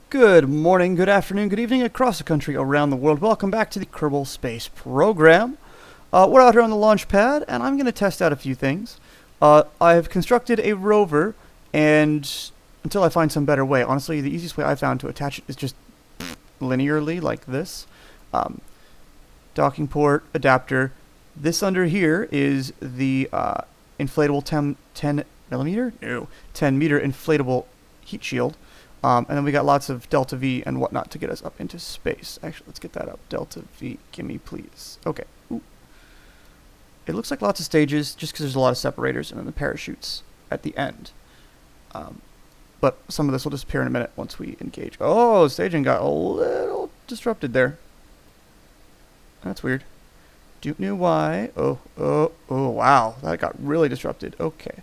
Good morning, good afternoon, good evening across the country, around the world. Welcome back to the Kerbal Space Program. We're out here on the launch pad, and I'm going to test out a few things. I've constructed a rover, and until I find some better way, honestly, the easiest way I found to attach it is just linearly, like this. Docking port, adapter. This under here is the inflatable 10 millimeter? No, 10 meter inflatable heat shield. And then we got lots of delta V and whatnot to get us up into space. Actually, let's get that up. Delta V, gimme please. Okay. Ooh. It looks like lots of stages just because there's a lot of separators and then the parachutes at the end. But some of this will disappear in a minute once we engage. Oh, staging got a little disrupted there. That's weird. Don't know why. Oh, wow. That got really disrupted. Okay.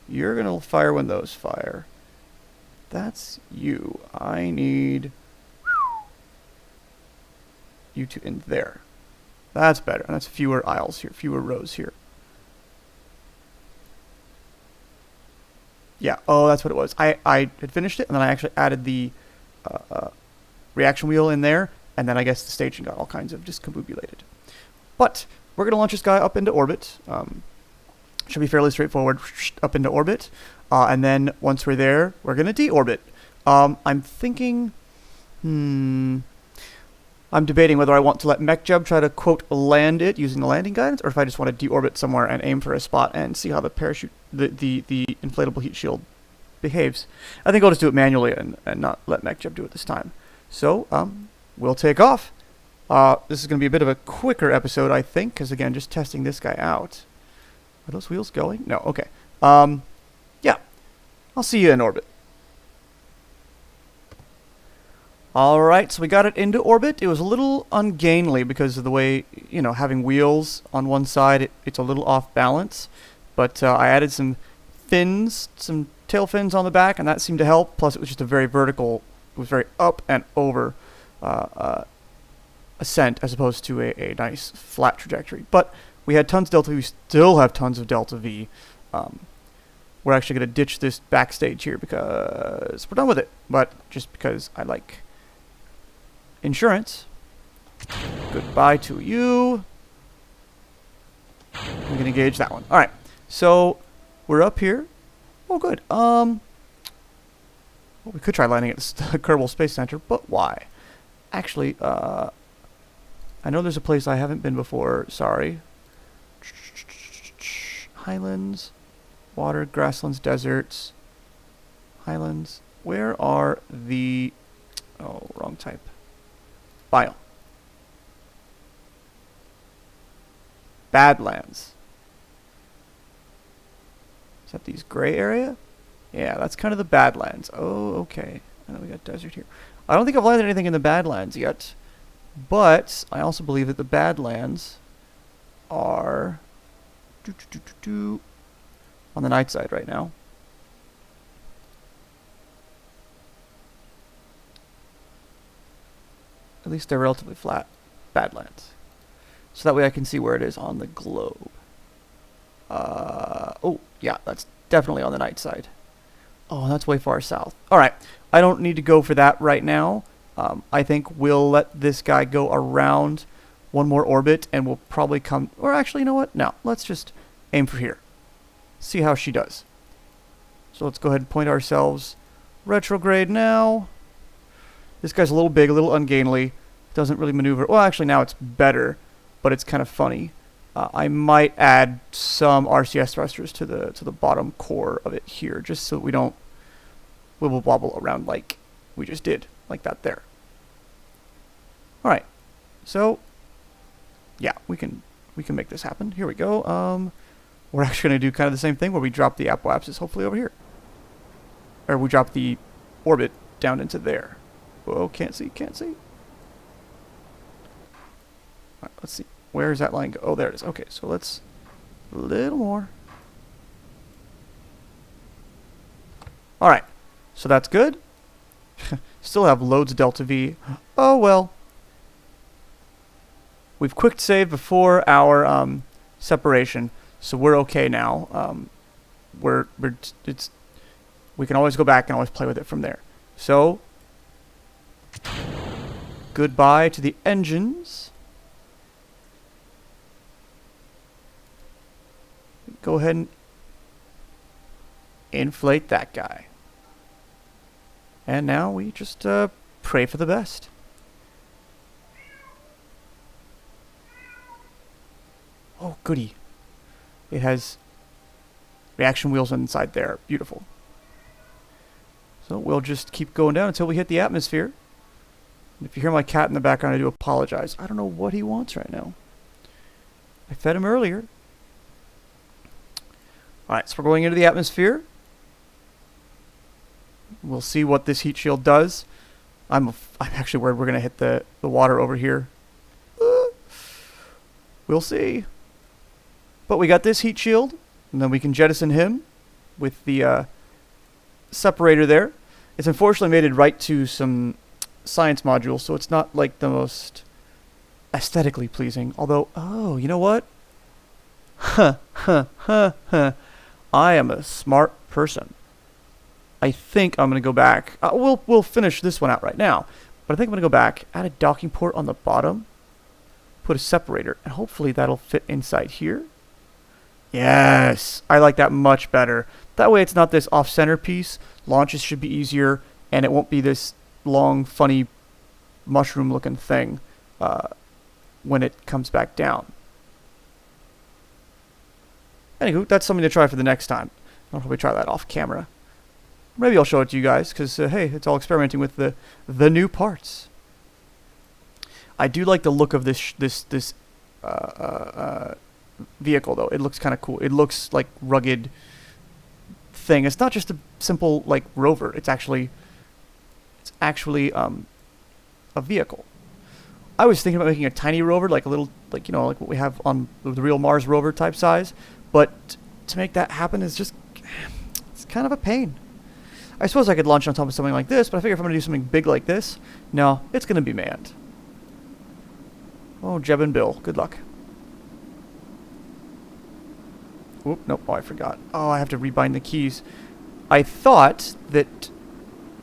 You're going to fire when those fire. That's you. I need you to in there. That's better. And that's fewer aisles here, fewer rows here. Yeah, oh, that's what it was. I had finished it, and then I actually added the reaction wheel in there, and then I guess the staging got all kinds of discombobulated. But we're going to launch this guy up into orbit. Should be fairly straightforward. Up into orbit. And then once we're there, we're going to deorbit. I'm thinking, I'm debating whether I want to let MechJeb try to, quote, land it using the landing guidance, or if I just want to deorbit somewhere and aim for a spot and see how the parachute, the inflatable heat shield behaves. I think I'll just do it manually and not let MechJeb do it this time. So, we'll take off. This is going to be a bit of a quicker episode, I think, because, again, just testing this guy out. Are those wheels going? No, okay. Yeah, I'll see you in orbit. Alright, so we got it into orbit. It was a little ungainly because of the way, you know, having wheels on one side, it's a little off balance. But I added some fins, some tail fins on the back, and that seemed to help. Plus, it was just a very vertical, it was very up and over ascent as opposed to a nice flat trajectory. But we had tons of delta V. We still have tons of delta V. We're actually going to ditch this backstage here because we're done with it. But just because I like insurance. Goodbye to you. I'm going to engage that one. Alright, so we're up here. Oh, good. Well, we could try landing at the Kerbal Space Center, but why? Actually, I know there's a place I haven't been before. Sorry. Highlands. Water, grasslands, deserts, highlands. Where are the... Oh, wrong type. Biome. Badlands. Is that these gray area? Yeah, that's kind of the Badlands. Oh, okay. And then we got desert here. I don't think I've landed anything in the Badlands yet. But I also believe that the Badlands are... on the night side right now. At least they're relatively flat. Badlands. So that way I can see where it is on the globe. Oh, yeah, that's definitely on the night side. Oh, that's way far south. Alright, I don't need to go for that right now. I think we'll let this guy go around one more orbit and we'll probably come... Or actually, you know what? No, let's just aim for here. See how she does. So let's go ahead and point ourselves retrograde now. This guy's a little big, a little ungainly. Doesn't really maneuver. Well, actually now it's better, but it's kind of funny. I might add some RCS thrusters to the bottom core of it here, just so we don't wibble wobble around like we just did, like that there. All right. So yeah, we can make this happen. Here we go. We're actually going to do kind of the same thing where we drop the apoapsis hopefully over here. Or we drop the orbit down into there. Whoa, can't see. Alright, let's see. Where is that line go? Oh, there it is. Okay, so let's... a little more. Alright, so that's good. Still have loads of delta V. Oh, well. We've quick saved before our separation. So we're okay now. We can always go back and always play with it from there. So Goodbye to the engines. Go ahead and inflate that guy. And now we just pray for the best. Oh, goody. It has reaction wheels inside there. Beautiful. So we'll just keep going down until we hit the atmosphere. If you hear my cat in the background, I do apologize. I don't know what he wants right now. I fed him earlier. Alright, so we're going into the atmosphere. We'll see what this heat shield does. I'm actually worried we're going to hit the water over here. We'll see. But we got this heat shield, and then we can jettison him with the separator there. It's unfortunately mated right to some science modules, so it's not like the most aesthetically pleasing. Although, oh, you know what? I am a smart person. I think I'm going to go back. We'll finish this one out right now. But I think I'm going to go back, add a docking port on the bottom, put a separator, and hopefully that'll fit inside here. Yes! I like that much better. That way it's not this off-center piece. Launches should be easier, and it won't be this long, funny, mushroom-looking thing when it comes back down. Anywho, that's something to try for the next time. I'll probably try that off camera. Maybe I'll show it to you guys, because, hey, it's all experimenting with the new parts. I do like the look of this vehicle, though. It looks kind of cool. It looks like rugged thing. It's not just a simple, like, rover. It's actually a vehicle. I was thinking about making a tiny rover, like a little, like, you know, like what we have on the real Mars rover type size. But to make that happen is just, it's kind of a pain. I suppose I could launch on top of something like this, but I figure if I'm going to do something big like this, no, it's going to be manned. Oh, Jeb and Bill, good luck. Oop, nope, oh, I forgot. Oh, I have to rebind the keys. I thought that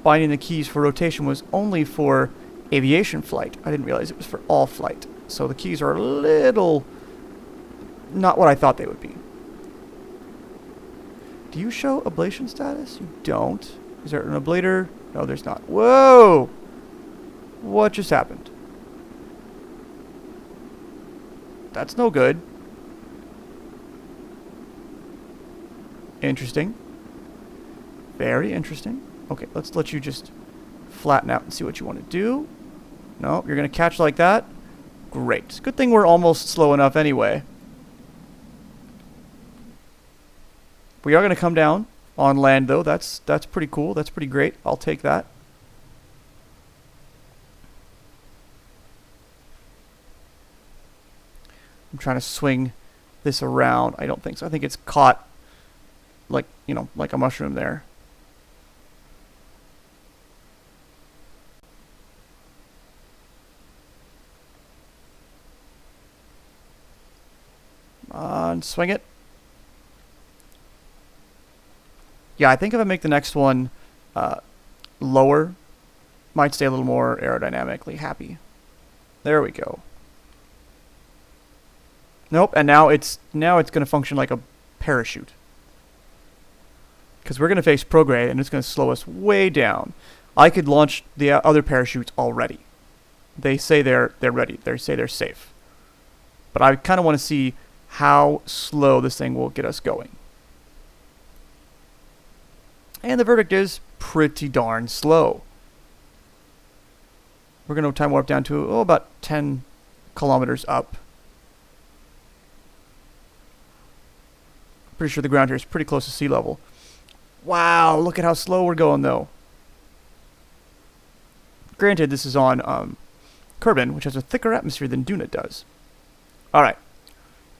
binding the keys for rotation was only for aviation flight. I didn't realize it was for all flight. So the keys are a little not what I thought they would be. Do you show ablation status? You don't. Is there an ablator? No, there's not. Whoa! What just happened? That's no good. Interesting. Very interesting. Okay, let's let you just flatten out and see what you want to do. No, you're going to catch like that? Great. Good thing we're almost slow enough anyway. We are going to come down on land, though. That's pretty cool. That's pretty great. I'll take that. I'm trying to swing this around. I don't think so. I think it's caught like, you know, like a mushroom there. Come on, swing it. Yeah, I think if I make the next one lower, might stay a little more aerodynamically happy. There we go. Nope, and now it's going to function like a parachute. Because we're going to face prograde, and it's going to slow us way down. I could launch the other parachutes already. They say they're ready. They say they're safe. But I kind of want to see how slow this thing will get us going. And the verdict is pretty darn slow. We're going to time warp down to about 10 kilometers up. Pretty sure the ground here is pretty close to sea level. Wow, look at how slow we're going, though. Granted, this is on Kerbin, which has a thicker atmosphere than Duna does. Alright,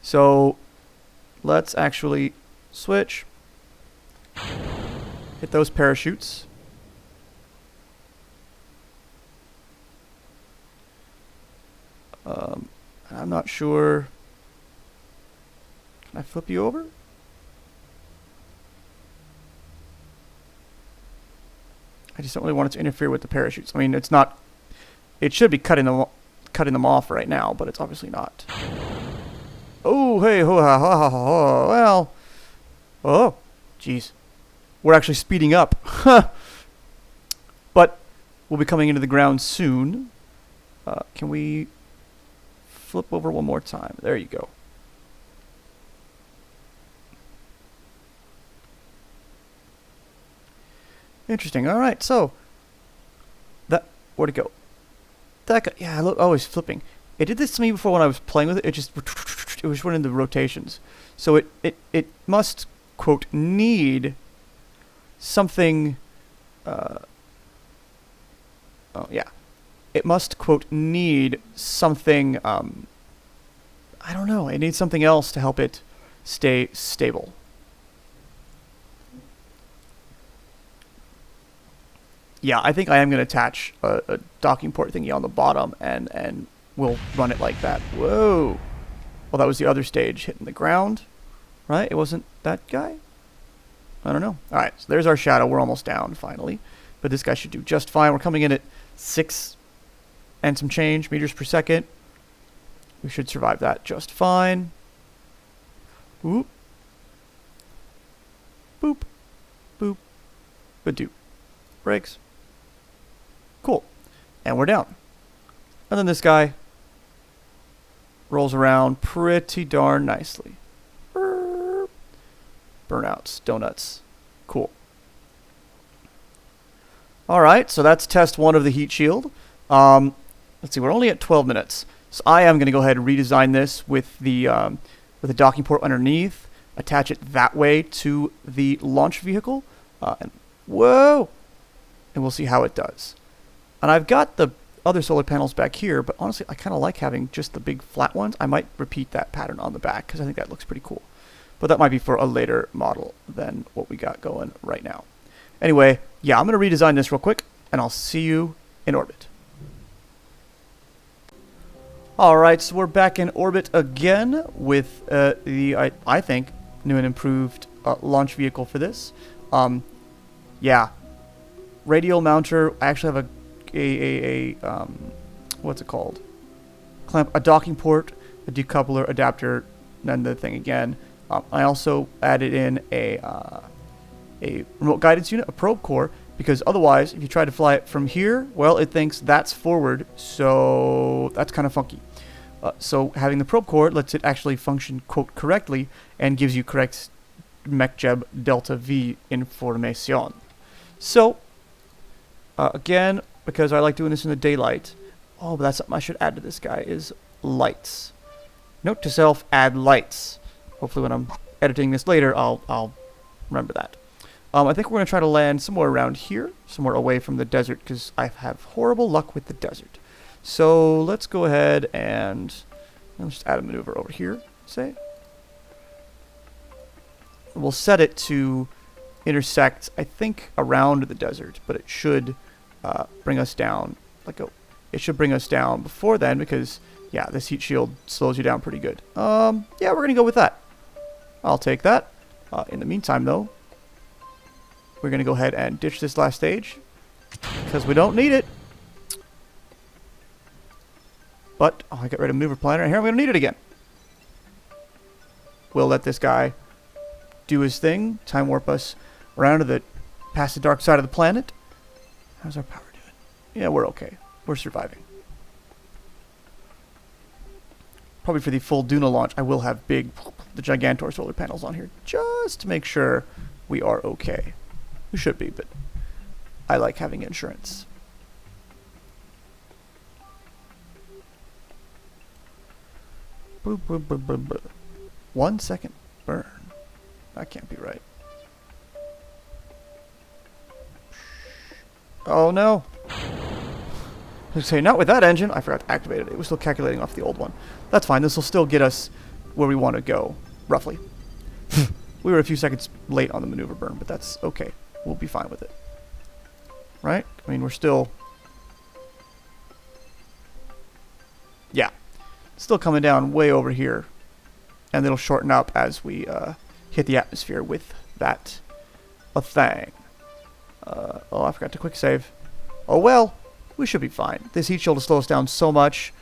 so let's actually switch. Hit those parachutes. I'm not sure. Can I flip you over? I just don't really want it to interfere with the parachutes. I mean, it's not It should be cutting them off right now, but it's obviously not. Oh, hey, ho, ha, ha, ha, ha, well. Oh, jeez. We're actually speeding up. But we'll be coming into the ground soon. Can we flip over one more time? There you go. Interesting. All right, so where'd it go? That guy, yeah, look, oh, it's flipping. It did this to me before when I was playing with it. It was running the rotations. So it must, quote, need something. Oh yeah, it must, quote, need something. I don't know. It needs something else to help it stay stable. Yeah, I think I am going to attach a docking port thingy on the bottom, and we'll run it like that. Whoa. Well, that was the other stage hitting the ground, right? It wasn't that guy? I don't know. All right, so there's our shadow. We're almost down, finally. But this guy should do just fine. We're coming in at 6 and some change meters per second. We should survive that just fine. Whoop. Boop. Boop. Ba-doop. Brakes. Cool. And we're down. And then this guy rolls around pretty darn nicely. Burnouts. Donuts. Cool. Alright, so that's test 1 of the heat shield. Let's see, we're only at 12 minutes. So I am going to go ahead and redesign this with the docking port underneath. Attach it that way to the launch vehicle. And whoa! And we'll see how it does. And I've got the other solar panels back here, but honestly, I kind of like having just the big flat ones. I might repeat that pattern on the back, because I think that looks pretty cool. But that might be for a later model than what we got going right now. Anyway, yeah, I'm going to redesign this real quick, and I'll see you in orbit. Alright, so we're back in orbit again with I think, new and improved launch vehicle for this. Yeah. Radial mounter. I actually have what's it called? Clamp, a docking port, a decoupler, adapter, and then the thing again. I also added in a remote guidance unit, a probe core, because otherwise, if you try to fly it from here, well, it thinks that's forward, so that's kind of funky. So having the probe core lets it actually function, quote, correctly, and gives you correct MechJeb Delta V information. So, again, because I like doing this in the daylight, oh, but that's something I should add to this guy, is lights. Note to self, add lights. Hopefully when I'm editing this later, I'll remember that. I think we're going to try to land somewhere around here, somewhere away from the desert, because I have horrible luck with the desert. So let's go ahead and let's just add a maneuver over here, say. We'll set it to intersect, I think, around the desert, but it should bring us down. It should bring us down before then, because yeah, this heat shield slows you down pretty good. Yeah, we're gonna go with that. I'll take that. In the meantime, though, we're gonna go ahead and ditch this last stage because we don't need it. But I got rid of maneuver planner, and here I'm gonna need it again. We'll let this guy do his thing, time warp us around to the past the dark side of the planet. How's our power doing? Yeah, we're okay. We're surviving. Probably for the full Duna launch, I will have the Gigantor solar panels on here just to make sure we are okay. We should be, but I like having insurance. Boop, boop, boop, boop, boop. 1 second burn. That can't be right. Oh no. I was say, not with that engine. I forgot to activate it. It was still calculating off the old one. That's fine. This will still get us where we want to go, roughly. We were a few seconds late on the maneuver burn, but that's okay. We'll be fine with it. Right? I mean, we're still... Yeah. Still coming down way over here. And it'll shorten up as we hit the atmosphere with that thing. Oh, I forgot to quick save. Oh well. we should be fine. This heat shield will slow us down so much.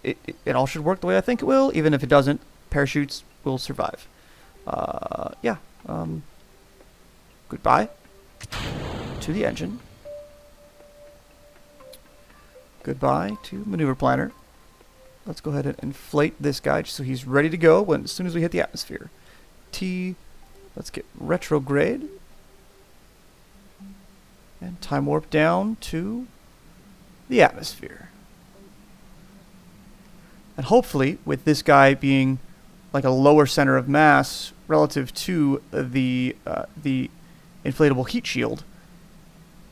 It all should work the way I think it will. Even if it doesn't, parachutes will survive. Yeah. Goodbye to the engine. Goodbye to maneuver planner. Let's go ahead and inflate this guy just so he's ready to go as soon as we hit the atmosphere. T. Let's get retrograde. And time warp down to the atmosphere. And hopefully, with this guy being like a lower center of mass relative to the inflatable heat shield,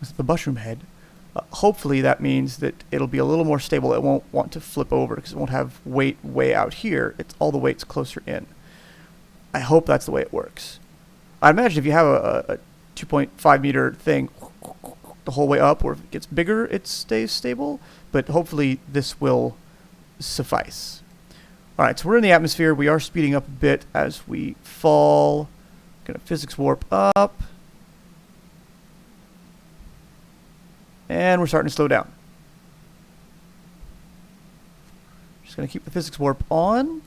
with the mushroom head, hopefully that means that it'll be a little more stable. It won't want to flip over because it won't have weight way out here. It's all the weight's closer in. I hope that's the way it works. I imagine if you have a 2.5 meter thing the whole way up, or if it gets bigger, it stays stable. But hopefully this will suffice. All right, so we're in the atmosphere. We are speeding up a bit as we fall. Gonna physics warp up. And we're starting to slow down. Just going to keep the physics warp on.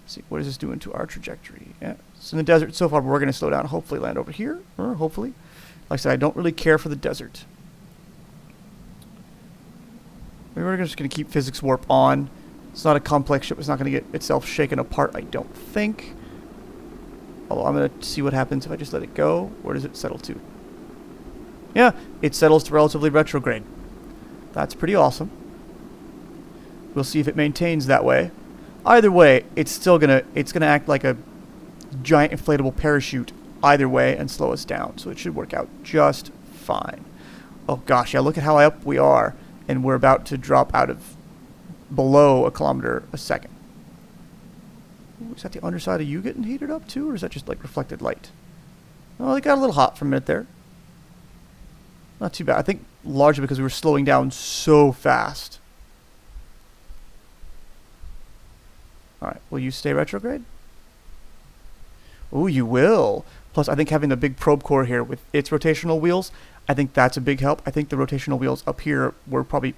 Let's see, what is this doing to our trajectory? Yeah, it's in the desert so far, but we're going to slow down. Hopefully land over here, or hopefully. Like I said, I don't really care for the desert. We're just going to keep physics warp on. It's not a complex ship. It's not going to get itself shaken apart, I don't think. Although I'm going to see what happens if I just let it go. Where does it settle to? Yeah, it settles to relatively retrograde. That's pretty awesome. We'll see if it maintains that way. Either way, it's gonna act like a giant inflatable parachute either way and slow us down. So it should work out just fine. Oh gosh, yeah, look at how high up we are, and we're about to drop out of below a kilometer a second. Ooh, is that the underside of you getting heated up too, or is that just like reflected light? Oh, it got a little hot for a minute there. Not too bad. I think largely because we were slowing down so fast. Alright, will you stay retrograde? Ooh, you will. Plus, I think having the big probe core here with its rotational wheels, I think that's a big help. I think the rotational wheels up here were probably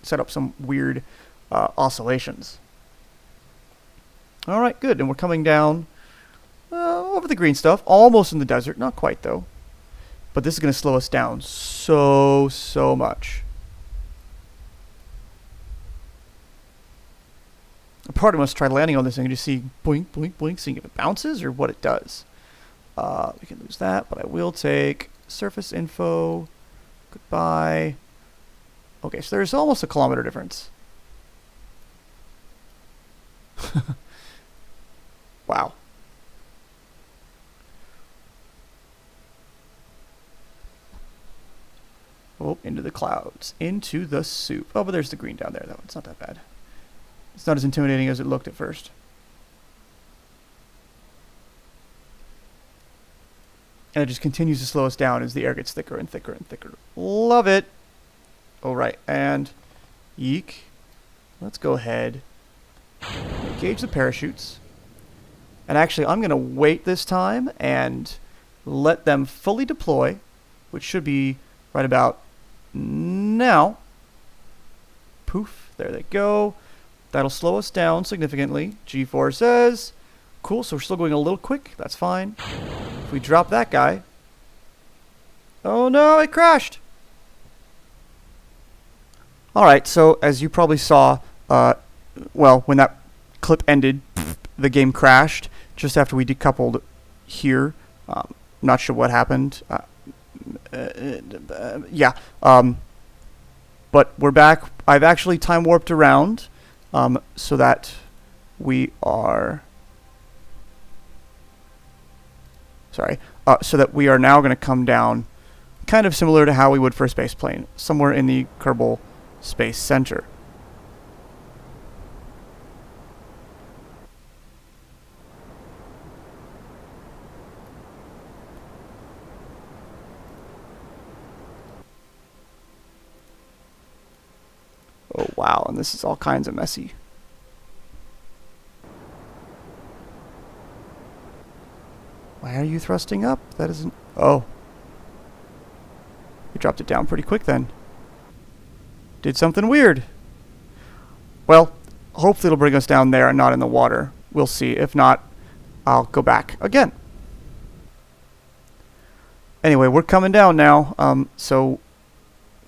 set up some weird oscillations. Alright, good. And we're coming down over the green stuff. Almost in the desert. Not quite, though. But this is going to slow us down so much. Part of us try landing on this thing and just see boink, boink, boink, seeing if it bounces or what it does. We can lose that, but I will take surface info. Goodbye. Okay, so there's almost a kilometer difference. Wow. Oh, into the clouds. Into the soup. Oh, but there's the green down there, though. It's not that bad. It's not as intimidating as it looked at first. And it just continues to slow us down as the air gets thicker and thicker and thicker. Love it! Alright, and yeek. Let's go ahead. Engage the parachutes. And actually, I'm going to wait this time and let them fully deploy, which should be right about now. Poof, there they go. That'll slow us down significantly. G4 says, cool, so we're still going a little quick. That's fine. If we drop that guy. Oh no, it crashed. Alright, so as you probably saw, well, when that clip ended, the game crashed just after we decoupled here. Not sure what happened. Yeah. But we're back. I've actually time warped around so that we are... Sorry. So that we are now going to come down kind of similar to how we would for a space plane, somewhere in the Kerbal Space Center. Oh wow, and this is all kinds of messy. Why are you thrusting up? That isn't... Oh. You dropped it down pretty quick then. did something weird. Well, hopefully it'll bring us down there and not in the water. We'll see. If not, I'll go back again. Anyway, we're coming down now. So,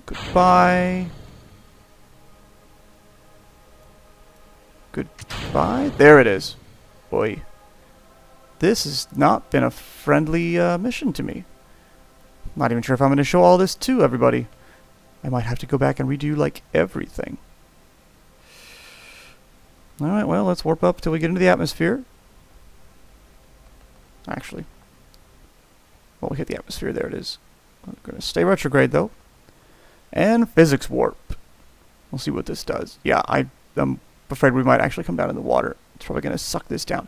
goodbye. Goodbye. There it is. Boy. This has not been a friendly mission to me. Not even sure if I'm going to show all this to everybody. I might have to go back and redo, like, everything. Alright, well, let's warp up till we get into the atmosphere. Actually. Well, we hit the atmosphere. There it is. I'm going to stay retrograde, though. And physics warp. We'll see what this does. Yeah, I'm afraid we might actually come down in the water. It's probably going to suck this down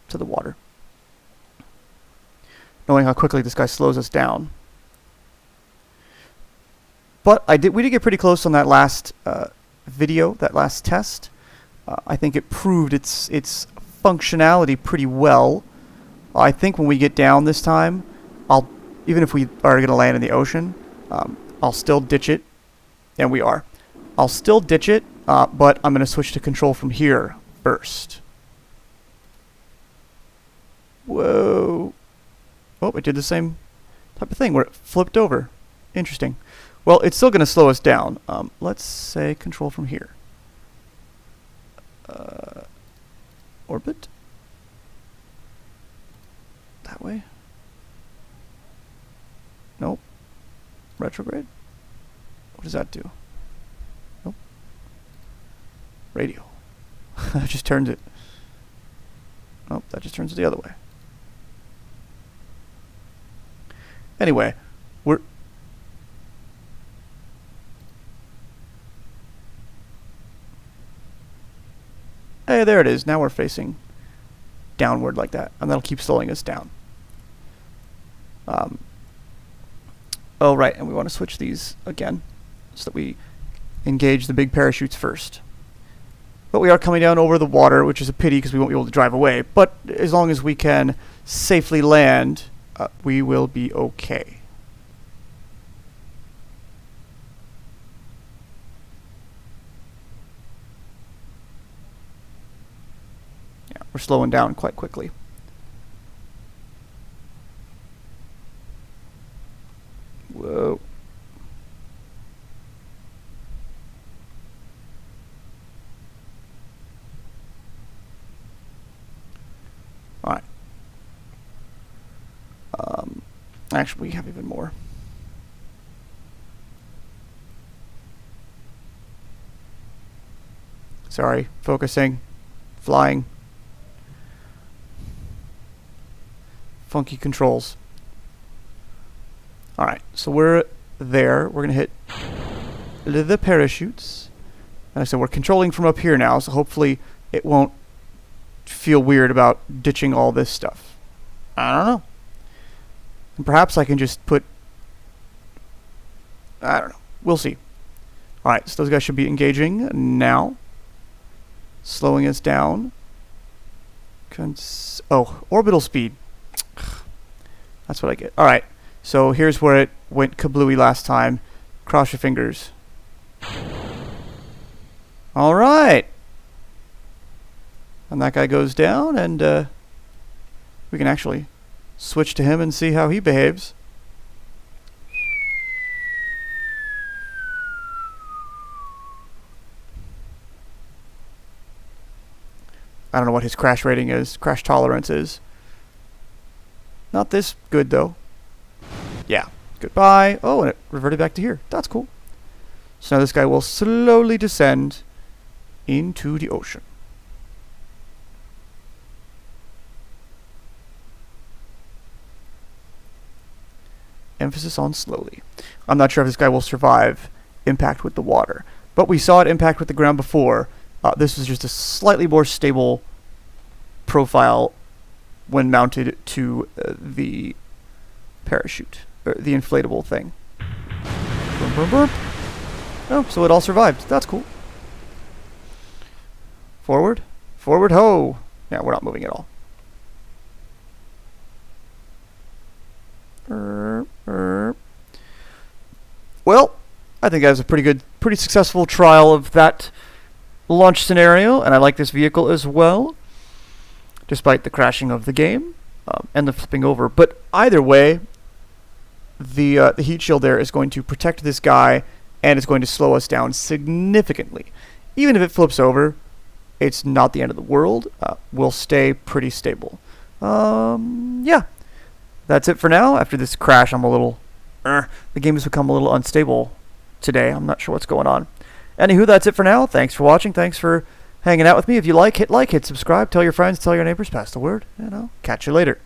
to the water. Knowing how quickly this guy slows us down. But we did get pretty close on that last video, that last test. I think it proved its functionality pretty well. I think when we get down this time, even if we are going to land in the ocean, I'll still ditch it. And we are. I'll still ditch it, but I'm going to switch to control from here first. Whoa. Oh, it did the same type of thing where it flipped over. Interesting. Well, it's still going to slow us down. Let's say control from here. Orbit. That way. Nope. Retrograde. What does that do? Nope. Radio. That just turns it. Nope, that just turns it the other way. Anyway, hey, there it is. Now we're facing downward like that, and that'll keep slowing us down. Oh, right, and we want to switch these again so that we engage the big parachutes first. But we are coming down over the water, which is a pity because we won't be able to drive away. But as long as we can safely land, we will be okay. Yeah, we're slowing down quite quickly. Whoa. Alright. Actually, we have even more. Sorry, focusing, flying. Funky controls. Alright, so we're there. We're going to hit the parachutes. And I said we're controlling from up here now, so hopefully it won't feel weird about ditching all this stuff. I don't know. And perhaps I can just put... I don't know. We'll see. Alright, so those guys should be engaging now. Slowing us down. Orbital speed. That's what I get. Alright. So here's where it went kablooey last time. Cross your fingers. Alright. And that guy goes down, and we can actually switch to him and see how he behaves. I don't know what his crash rating is, crash tolerance is. Not this good, though. Yeah. Goodbye. Oh, and it reverted back to here. That's cool. So now this guy will slowly descend into the ocean. Emphasis on slowly. I'm not sure if this guy will survive impact with the water, but we saw it impact with the ground before. This is just a slightly more stable profile when mounted to the parachute, or the inflatable thing. Boom, boom, boom. Oh, so it all survived. That's cool. Forward. Forward, ho! Yeah, we're not moving at all. Well, I think that was a pretty successful trial of that launch scenario, and I like this vehicle as well, despite the crashing of the game and the flipping over. But either way, the heat shield there is going to protect this guy, and it's going to slow us down significantly. Even if it flips over, it's not the end of the world. We'll stay pretty stable. Yeah, that's it for now. After this crash, I'm a little... the game has become a little unstable today. I'm not sure what's going on. Anywho, that's it for now. Thanks for watching. Thanks for hanging out with me. If you like, hit subscribe, tell your friends, tell your neighbors, pass the word, and I'll catch you later.